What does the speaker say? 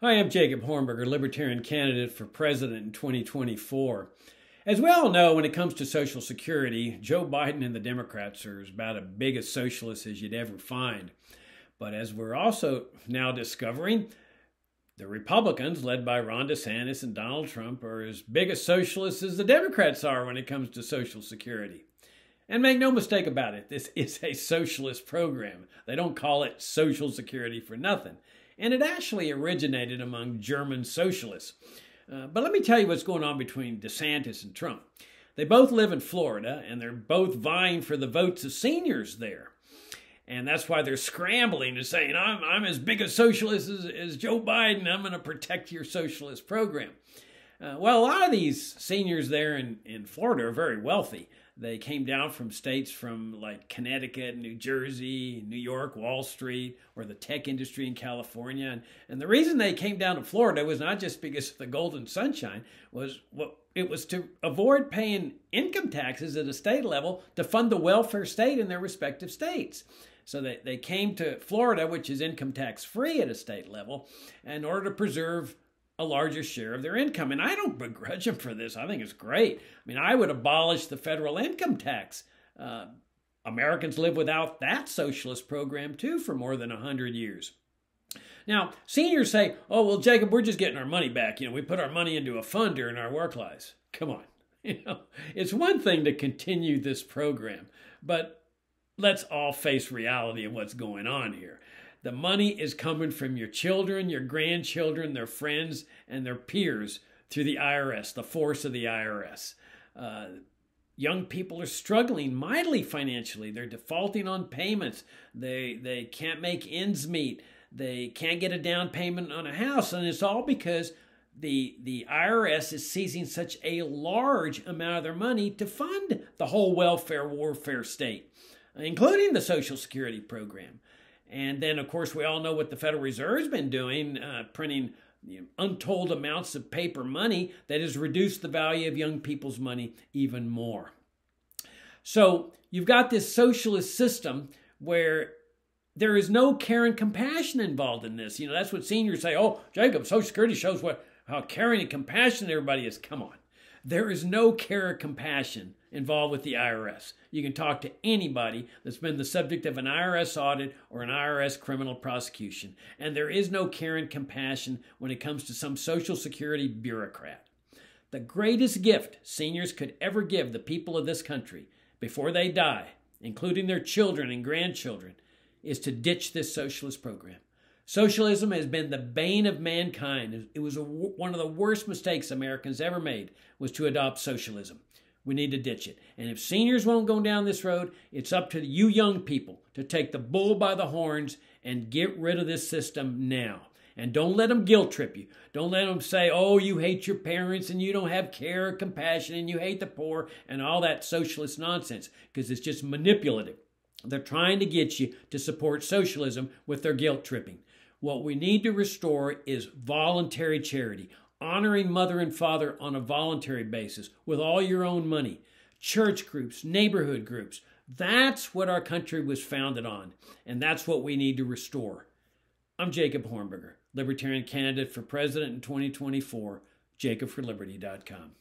Hi, I'm Jacob Hornberger, Libertarian candidate for president in 2024. As we all know, when it comes to Social Security, Joe Biden and the Democrats are about as big a socialist as you'd ever find. But as we're also now discovering, the Republicans, led by Ron DeSantis and Donald Trump, are as big a socialists as the Democrats are when it comes to Social Security. And make no mistake about it, this is a socialist program. They don't call it Social Security for nothing. And it actually originated among German socialists. But let me tell you what's going on between DeSantis and Trump. They both live in Florida, and they're both vying for the votes of seniors there. And that's why they're scrambling and saying, I'm as big a socialist as Joe Biden. I'm going to protect your socialist program. Well, a lot of these seniors there in Florida are very wealthy. They came down from states from like Connecticut, New Jersey, New York, Wall Street, or the tech industry in California. And the reason they came down to Florida was not just because of the golden sunshine, it was to avoid paying income taxes at a state level to fund the welfare state in their respective states. So they came to Florida, which is income tax free at a state level, in order to preserve a larger share of their income. And I don't begrudge them for this. I think it's great. I mean, I would abolish the federal income tax. Americans live without that socialist program too for more than 100 years. Now, seniors say, oh, well, Jacob, we're just getting our money back. We put our money into a fund during our work lives. Come on. It's one thing to continue this program, but let's all face reality of what's going on here. The money is coming from your children, your grandchildren, their friends, and their peers through the IRS, the force of the IRS. Young people are struggling mightily financially. They're defaulting on payments. They can't make ends meet. They can't get a down payment on a house. And it's all because the IRS is seizing such a large amount of their money to fund the whole welfare warfare state, including the Social Security program. And then, of course, we all know what the Federal Reserve's been doing, printing untold amounts of paper money that has reduced the value of young people's money even more. So you've got this socialist system where there is no care and compassion involved in this. That's what seniors say, oh, Jacob, Social Security shows how caring and compassionate everybody is. Come on. There is no care or compassion involved with the IRS. You can talk to anybody that's been the subject of an IRS audit or an IRS criminal prosecution, and there is no care and compassion when it comes to some Social Security bureaucrat. The greatest gift seniors could ever give the people of this country before they die, including their children and grandchildren, is to ditch this socialist program. Socialism has been the bane of mankind. It was one of the worst mistakes Americans ever made, was to adopt socialism. We need to ditch it. And if seniors won't go down this road, it's up to you young people to take the bull by the horns and get rid of this system now. And don't let them guilt trip you. Don't let them say, oh, you hate your parents and you don't have care or compassion and you hate the poor and all that socialist nonsense, because it's just manipulative. They're trying to get you to support socialism with their guilt tripping. What we need to restore is voluntary charity, honoring mother and father on a voluntary basis with all your own money, church groups, neighborhood groups. That's what our country was founded on, and that's what we need to restore. I'm Jacob Hornberger, Libertarian candidate for president in 2024, jacobforliberty.com.